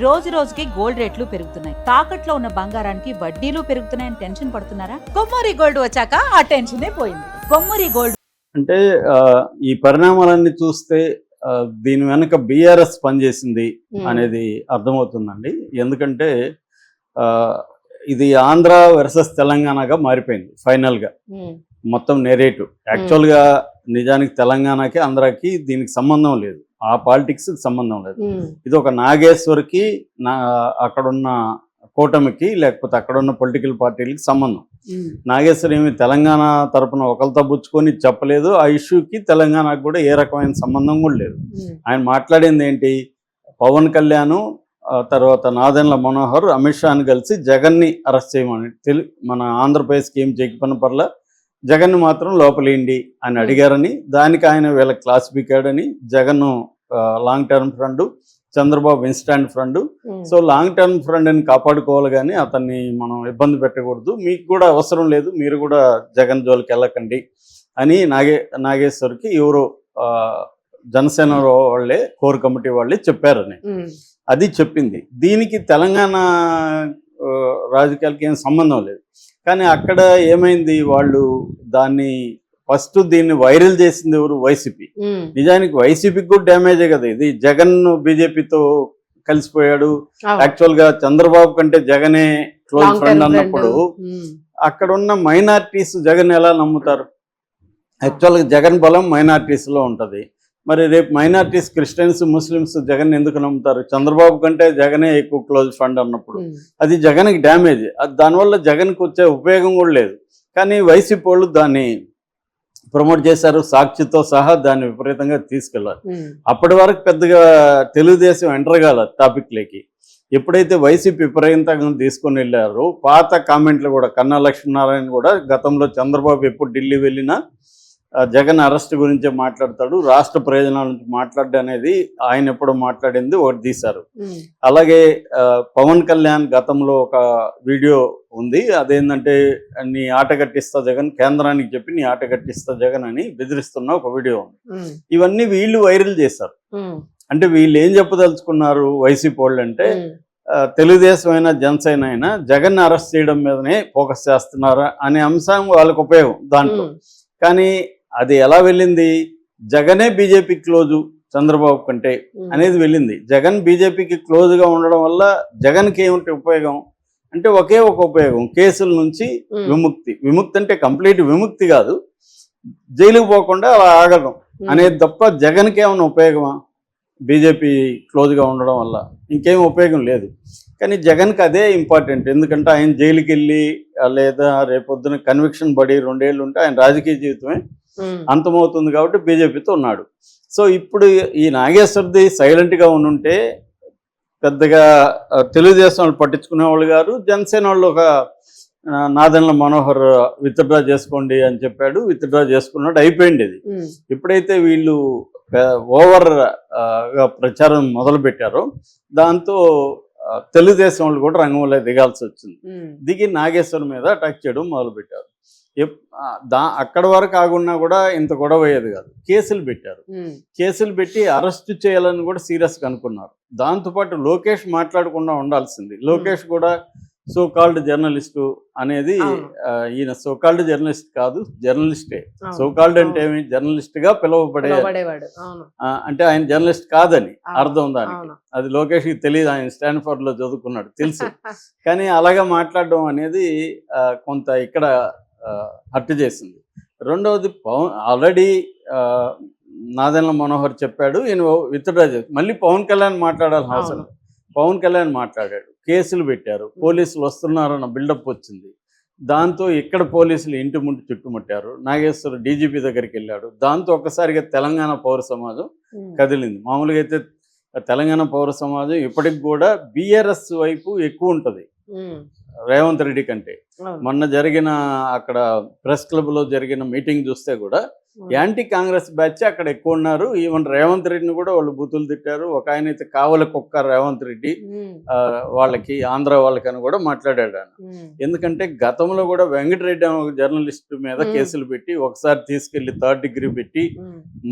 రోజు రోజుకి గోల్డ్ రేట్లు పెరుగుతున్నాయి. తాకట్లో ఉన్న బంగారానికి వడ్డీలు పెరుగుతున్నాయని టెన్షన్ పడుతున్నారా? కొమ్మూరి గోల్డ్ వచ్చాక ఆ టెన్షనే పోయింది. కొమ్మూరి గోల్డ్ అంటే ఈ పరిణామాలన్నీ చూస్తే దీని వెనక బీఆర్ఎస్ పనిచేసింది అనేది అర్థమవుతుందండి. ఎందుకంటే ఇది ఆంధ్ర వర్సెస్ తెలంగాణగా మారిపోయింది ఫైనల్గా. మొత్తం నెరేటివ్ యాక్చువల్గా నిజానికి తెలంగాణకి ఆంధ్రాకి దీనికి సంబంధం లేదు, ఆ పాలిటిక్స్ సంబంధం లేదు. ఇది ఒక నాగేశ్వర్కి అక్కడున్న కూటమికి లేకపోతే అక్కడున్న పొలిటికల్ పార్టీలకి సంబంధం. నాగేశ్వర్ ఏమి తెలంగాణ తరపున ఒకరితో బుచ్చుకొని చెప్పలేదు. ఆ ఇష్యూకి తెలంగాణకు కూడా ఏ రకమైన సంబంధం కూడా లేదు. ఆయన మాట్లాడింది ఏంటి, పవన్ కళ్యాణ్ తర్వాత నాదెండ్ల మనోహర్ అమిత్ షాని కలిసి జగన్ని అరెస్ట్ చేయమని మన ఆంధ్రప్రదేశ్కి ఏం చేయకపోయిన పర్ల జగన్ మాత్రం లోపలేండి అని అడిగారని, దానికి ఆయన వీళ్ళకి క్లాస్ పీకాడని, Jagan long term friend, Chandrababu instant friend. So long term friend అని కాపాడుకోవాలి కానీ అతన్ని మనం ఇబ్బంది పెట్టకూడదు, మీకు కూడా అవసరం లేదు, మీరు కూడా జగన్ జోలికి వెళ్ళకండి అని నాగేశ్వర్కి ఎవరో జనసేన వాళ్ళే కోర్ కమిటీ వాళ్ళే చెప్పారని అది చెప్పింది. దీనికి తెలంగాణ రాజకీయాలకి ఏం సంబంధం లేదు. కానీ అక్కడ ఏమైంది, వాళ్ళు దాన్ని ఫస్ట్ దీన్ని వైరల్ చేసింది ఎవరు, వైసీపీ. నిజానికి వైసీపీకి కూడా డ్యామేజే కదా ఇది. జగన్ బీజేపీతో కలిసిపోయాడు. యాక్చువల్ గా చంద్రబాబు కంటే జగనే క్లోజ్ ఫ్రెండ్ అన్నప్పుడు అక్కడ ఉన్న మైనారిటీస్ జగన్ ఎలా నమ్ముతారు? యాక్చువల్గా జగన్ బలం మైనారిటీస్ లో ఉంటది. మరి రేపు మైనారిటీస్ క్రిస్టియన్స్ ముస్లిమ్స్ జగన్ ఎందుకు నమ్ముతారు? చంద్రబాబు కంటే జగనే ఎక్కువ క్లోజ్ ఫండ్ అన్నప్పుడు అది జగన్కి డ్యామేజ్. దానివల్ల జగన్కి వచ్చే ఉపయోగం కూడా లేదు. కానీ వైసీపీ వాళ్ళు దాన్ని ప్రమోట్ చేశారు, సాక్షితో సహా దాన్ని విపరీతంగా తీసుకెళ్లారు. అప్పటి వరకు పెద్దగా తెలుగుదేశం ఎంటర్ కాల టాపిక్లోకి. ఎప్పుడైతే వైసీపీ విపరీతంగా తీసుకొని వెళ్ళారో పాత కామెంట్లు కూడా, కన్నా లక్ష్మీనారాయణ కూడా గతంలో చంద్రబాబు ఎప్పుడు ఢిల్లీ వెళ్ళినా జగన్ అరెస్ట్ గురించే మాట్లాడతాడు, రాష్ట్ర ప్రయోజనాల నుంచి మాట్లాడడం అనేది ఆయన ఎప్పుడు మాట్లాడింది ఒకటి తీశారు. అలాగే పవన్ కళ్యాణ్ గతంలో ఒక వీడియో ఉంది, అదేంటంటే నీ ఆట కట్టిస్తా జగన్, కేంద్రానికి చెప్పి నీ ఆట కట్టిస్తా జగన్ అని బెదిరిస్తున్న ఒక వీడియో ఉంది. ఇవన్నీ వీళ్ళు వైరల్ చేశారు. అంటే వీళ్ళు ఏం చెప్పదలుచుకున్నారు వైసీపీ వాళ్ళు అంటే, తెలుగుదేశం అయినా జనసేన అయినా జగన్ అరెస్ట్ చేయడం మీదనే ఫోకస్ చేస్తున్నారా అనే అంశం వాళ్ళకు ఉపయోగం దాంట్లో. కానీ అది ఎలా వెళ్ళింది, జగనే బీజేపీ క్లోజు చంద్రబాబు కంటే అనేది వెళ్ళింది. జగన్ బీజేపీకి క్లోజ్గా ఉండడం వల్ల జగన్కి ఏమిటి ఉపయోగం అంటే ఒకే ఒక ఉపయోగం, కేసుల నుంచి విముక్తి. విముక్తి అంటే కంప్లీట్ విముక్తి కాదు, జైలుకు పోకుండా అలా ఆగడం అనేది తప్ప జగన్కి ఏమైనా ఉపయోగమా? బీజేపీ క్లోజ్గా ఉండడం వల్ల ఇంకేం ఉపయోగం లేదు. కానీ జగన్కి అదే ఇంపార్టెంట్. ఎందుకంటే ఆయన జైలుకి వెళ్ళి లేదా రేపొద్దున కన్విక్షన్ పడి 2 ఏళ్ళు ఉంటే ఆయన రాజకీయ జీవితమే అంతమవుతుంది కాబట్టి బీజేపీతో ఉన్నాడు. సో ఇప్పుడు ఈ నాగేశ్వర్ది సైలెంట్గా ఉండుంటే పెద్దగా తెలుగుదేశం వాళ్ళు పట్టించుకునే వాళ్ళు గారు. జనసేన వాళ్ళు ఒక నాదెండ్ల మనోహర్ విత్డ్రా చేసుకోండి అని చెప్పాడు, విత్డ్రా చేసుకున్నాడు, అయిపోయింది ఇది. ఎప్పుడైతే వీళ్ళు ఓవర్ గా ప్రచారం మొదలు పెట్టారో దాంతో తెలుగుదేశం వాళ్ళు కూడా రంగంలో దిగాల్సి వచ్చింది. దిగి నాగేశ్వర్ మీద అటాక్ చేయడం మొదలుపెట్టారు. అక్కడ వరకు ఆగున్నా కూడా ఇంత గొడవ అయ్యేది కాదు. కేసులు పెట్టారు, కేసులు పెట్టి అరెస్ట్ చేయాలని కూడా సీరియస్గా అనుకున్నారు. దాంతోపాటు లోకేష్ మాట్లాడకుండా ఉండాల్సింది. లోకేష్ కూడా సోకాల్డ్ జర్నలిస్టు అనేది, ఈయన సోకాల్డ్ జర్నలిస్ట్ కాదు, జర్నలిస్టే. సోకాల్డ్ అంటే ఏమి, జర్నలిస్ట్ గా పిలువబడేవాడు. అంటే ఆయన జర్నలిస్ట్ కాదని అర్థం దానికి. అది లోకేష్కి తెలియదు, ఆయన స్టాన్ఫోర్డ్ లో చదువుకున్నాడు తెలుసు. కానీ అలాగా మాట్లాడడం అనేది కొంత ఇక్కడ హర్ట్ చేసింది. రెండవది ఆల్రెడీ నాదెండ్ల మనోహర్ చెప్పాడు ఈయన విత్డ్రా చేసి, మళ్ళీ పవన్ కళ్యాణ్ మాట్లాడాల్సిన అవసరం. పవన్ కళ్యాణ్ మాట్లాడాడు, కేసులు పెట్టారు, పోలీసులు వస్తున్నారన్న బిల్డప్ వచ్చింది. దాంతో ఇక్కడ పోలీసులు ఇంటి ముందు చుట్టుముట్టారు. నాగేశ్వర డీజీపీ దగ్గరికి వెళ్ళాడు. దాంతో ఒక్కసారిగా తెలంగాణ పౌర సమాజం కదిలింది. మామూలుగా అయితే తెలంగాణ పౌర సమాజం ఇప్పటికి కూడా బీఆర్ఎస్ వైపు ఎక్కువ ఉంటుంది రేవంత్ రెడ్డి కంటే. మొన్న జరిగిన అక్కడ ప్రెస్ క్లబ్ లో జరిగిన మీటింగ్ చూస్తే కూడా యాంటీ కాంగ్రెస్ బ్యాచ్ అక్కడ ఎక్కువ ఉన్నారు. ఈవెన్ రేవంత్ రెడ్డిని కూడా వాళ్ళు బూతులు తిట్టారు. ఒక ఆయన అయితే కావలి కుక్క రేవంత్ రెడ్డి వాళ్ళకి ఆంధ్ర వాళ్ళకని కూడా మాట్లాడాడు ఆయన. ఎందుకంటే గతంలో కూడా వెంకటరెడ్డి అనే ఒక జర్నలిస్ట్ మీద కేసులు పెట్టి ఒకసారి తీసుకెళ్లి 3rd డిగ్రీ పెట్టి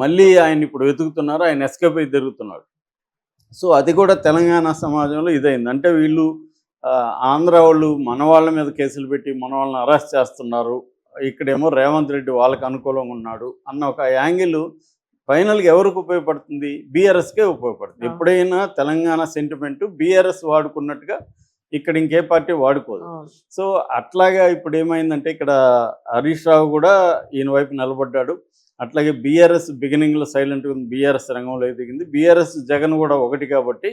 మళ్ళీ ఆయన ఇప్పుడు వెతుకుతున్నారు. ఆయన ఎస్కేప్ అయి తిరుగుతున్నాడు. సో అది కూడా తెలంగాణ సమాజంలో ఇదైంది. అంటే వీళ్ళు ఆంధ్ర వాళ్ళు మన వాళ్ళ మీద కేసులు పెట్టి మన వాళ్ళని అరెస్ట్ చేస్తున్నారు, ఇక్కడేమో రేవంత్ రెడ్డి వాళ్ళకి అనుకూలంగా ఉన్నాడు అన్న ఒక యాంగిల్ ఫైనల్గా ఎవరికి ఉపయోగపడుతుంది? బీఆర్ఎస్కే ఉపయోగపడుతుంది. ఎప్పుడైనా తెలంగాణ సెంటిమెంట్ బీఆర్ఎస్ వాడుకున్నట్టుగా ఇక్కడ ఇంకే పార్టీ వాడుకోదు. సో అట్లాగా ఇప్పుడు ఏమైందంటే ఇక్కడ హరీష్ రావు కూడా ఈయన వైపు నిలబడ్డాడు. అట్లాగే బీఆర్ఎస్ బిగినింగ్లో సైలెంట్గా ఉంది, బీఆర్ఎస్ రంగంలో దిగింది. బీఆర్ఎస్ జగన్ కూడా ఒకటి కాబట్టి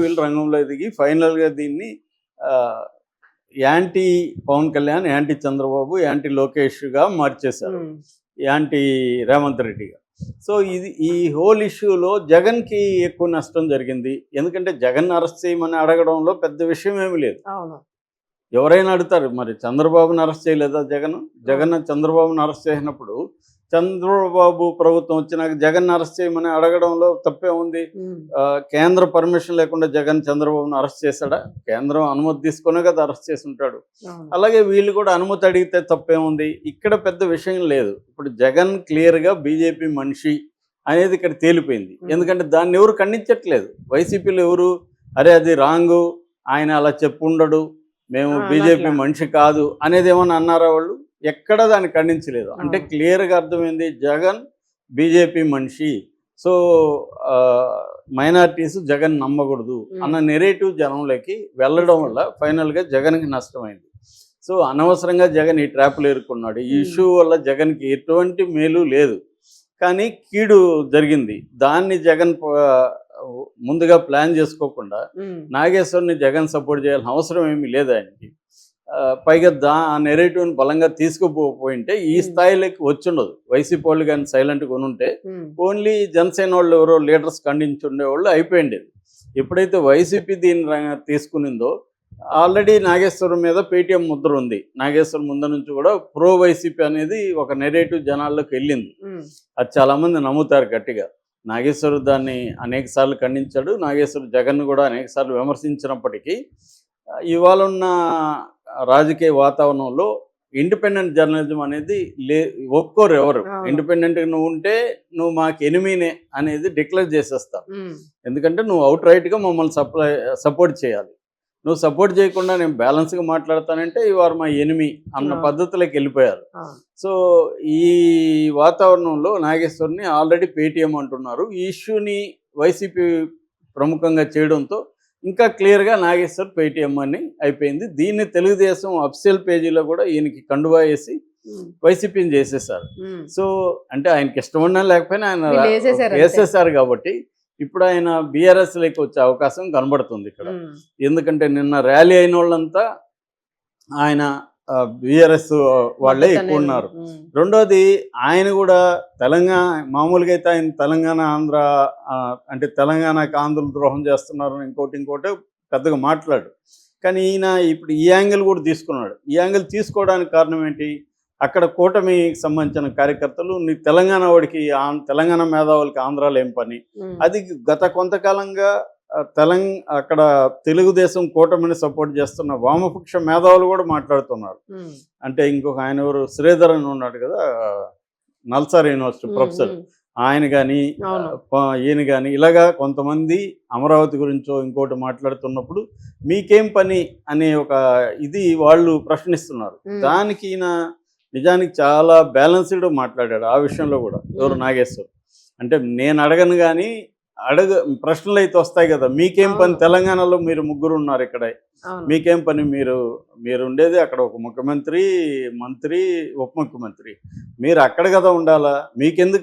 వీళ్ళు రంగంలో దిగి ఫైనల్గా దీన్ని anti Pawan Kalyan, anti Chandrababu, anti లోకేష్గా మార్చేశారు, యాంటీ రేవంత్ రెడ్డిగా. సో ఈ హోల్ ఇష్యూలో జగన్కి ఎక్కువ నష్టం జరిగింది. ఎందుకంటే జగన్ అరెస్ట్ చేయమని అడగడంలో పెద్ద విషయం ఏమీ లేదు. ఎవరైనా అడుగుతారు, మరి చంద్రబాబుని అరెస్ట్ చేయలేదా జగన్ చంద్రబాబుని అరెస్ట్ చేసినప్పుడు చంద్రబాబు ప్రభుత్వం వచ్చినాక జగన్ అరెస్ట్ చేయమని అడగడంలో తప్పే ఉంది? కేంద్ర పర్మిషన్ లేకుండా జగన్ చంద్రబాబుని అరెస్ట్ చేశాడా? కేంద్రం అనుమతి తీసుకునే కదా అరెస్ట్ చేసి ఉంటాడు. అలాగే వీళ్ళు కూడా అనుమతి అడిగితే తప్పే ఉంది? ఇక్కడ పెద్ద విషయం లేదు. ఇప్పుడు జగన్ క్లియర్గా బీజేపీ మనిషి అనేది ఇక్కడ తేలిపోయింది. ఎందుకంటే దాన్ని ఎవరు ఖండించట్లేదు. వైసీపీలో ఎవరు అరే అది రాంగు, ఆయన అలా చెప్పుండడు, మేము బీజేపీ మనిషి కాదు అనేది ఏమన్నా అన్నారా? వాళ్ళు ఎక్కడ దాన్ని ఖండించలేదు. అంటే క్లియర్గా అర్థమైంది జగన్ బీజేపీ మనిషి, సో మైనారిటీస్ జగన్ నమ్మకూడదు అన్న నెరేటివ్ జనంలోకి వెళ్ళడం వల్ల ఫైనల్గా జగన్కి నష్టమైంది. సో అనవసరంగా జగన్ ఈ ట్రాప్లో ఇరుక్కున్నాడు. ఈ ఇష్యూ వల్ల జగన్కి ఎటువంటి మేలు లేదు, కానీ కీడు జరిగింది. దాన్ని జగన్ ముందుగా ప్లాన్ చేసుకోకుండా నాగేశ్వర్ని జగన్ సపోర్ట్ చేయాల్సిన అవసరం ఏమీ లేదు ఆయనకి. పైగా ఆ నెరేటివ్ని బలంగా తీసుకుపోయింటే ఈ స్థాయిలోకి వచ్చుండదు. వైసీపీ వాళ్ళు కానీ సైలెంట్గా ఉంటే ఓన్లీ జనసేన వాళ్ళు ఎవరో లీడర్స్ ఖండించి ఉండేవాళ్ళు అయిపోయింది. ఎప్పుడైతే వైసీపీ దీన్ని తీసుకునిందో ఆల్రెడీ నాగేశ్వరం మీద పేటీఎం ముద్ర ఉంది. నాగేశ్వరం ముందు నుంచి కూడా ప్రో వైసీపీ అనేది ఒక నెరేటివ్ జనాల్లోకి వెళ్ళింది. అది చాలామంది నమ్ముతారు గట్టిగా. నాగేశ్వరు దాన్ని అనేక సార్లు ఖండించాడు. నాగేశ్వరు జగన్ కూడా అనేక సార్లు విమర్శించినప్పటికీ ఇవాళ ఉన్న రాజకీయ వాతావరణంలో ఇండిపెండెంట్ జర్నలిజం అనేది ఒప్పుకోరు ఎవరు. ఇండిపెండెంట్గా నువ్వు ఉంటే నువ్వు మాకు ఎనిమీనే అనేది డిక్లేర్ చేసేస్తావు. ఎందుకంటే నువ్వు అవుట్ రైట్గా మమ్మల్ని సపోర్ట్ చేయాలి. నువ్వు సపోర్ట్ చేయకుండా నేను బ్యాలెన్స్గా మాట్లాడతానంటే యు ఆర్ మై ఎనిమీ అన్న పద్ధతిలోకి వెళ్ళిపోయారు. సో ఈ వాతావరణంలో నాగేశ్వర్ని ఆల్రెడీ పేటీఎం అంటున్నారు. ఈ ఇష్యూని వైసీపీ ప్రముఖంగా చేయడంతో ఇంకా క్లియర్గా నాగేశ్వర్ పేటీఎం అని అయిపోయింది. దీన్ని తెలుగుదేశం అఫీషియల్ పేజీలో కూడా ఈయనకి కండువా వేసి వైసీపీని చేసేసారు. సో అంటే ఆయనకి ఇష్టం ఉన్నా లేకపోయినా ఆయన వేసేసారు కాబట్టి ఇప్పుడు ఆయన బీఆర్ఎస్లోకి వచ్చే అవకాశం కనబడుతుంది ఇక్కడ. ఎందుకంటే నిన్న ర్యాలీ అయిన వాళ్ళంతా ఆయన బీఆర్ఎస్ వాళ్ళే ఎక్కువ ఉన్నారు. రెండోది ఆయన కూడా తెలంగాణ మామూలుగా అయితే ఆయన తెలంగాణ ఆంధ్ర అంటే తెలంగాణకి ఆంధ్రులు ద్రోహం చేస్తున్నారు ఇంకోటి పెద్దగా మాట్లాడు. కానీ ఈయన ఇప్పుడు ఈ యాంగిల్ కూడా తీసుకున్నాడు. ఈ యాంగిల్ తీసుకోవడానికి కారణం ఏంటి? అక్కడ కూటమికి సంబంధించిన కార్యకర్తలు నీ తెలంగాణ వాడికి తెలంగాణ మేధావులకి ఆంధ్రాలో ఏం పని? అది గత కొంతకాలంగా అక్కడ తెలుగుదేశం కూటమిని సపోర్ట్ చేస్తున్న వామపక్ష మేధావులు కూడా మాట్లాడుతున్నారు. అంటే ఇంకొక ఆయన ఎవరు శ్రీధర్ అని ఉన్నాడు కదా, నల్సార్ యూనివర్సిటీ ప్రొఫెసర్, ఆయన కానీ ఈయన కానీ ఇలాగా కొంతమంది అమరావతి గురించో ఇంకోటి మాట్లాడుతున్నప్పుడు మీకేం పని అనే ఒక ఇది వాళ్ళు ప్రశ్నిస్తున్నారు. దానికి ఈయన నిజానికి చాలా బ్యాలెన్స్డ్ మాట్లాడాడు ఆ విషయంలో కూడా. ఎవరు నాగేశ్వర్ అంటే నేను అడగను కానీ ప్రశ్నలు అయితే వస్తాయి కదా, మీకేం పని? తెలంగాణలో మీరు ముగ్గురు ఉన్నారు, ఇక్కడ మీకేం పని? మీరు ఉండేది అక్కడ ఒక ముఖ్యమంత్రి, మంత్రి, ఉప ముఖ్యమంత్రి, మీరు అక్కడ కదా ఉండాలా, మీకెందుకు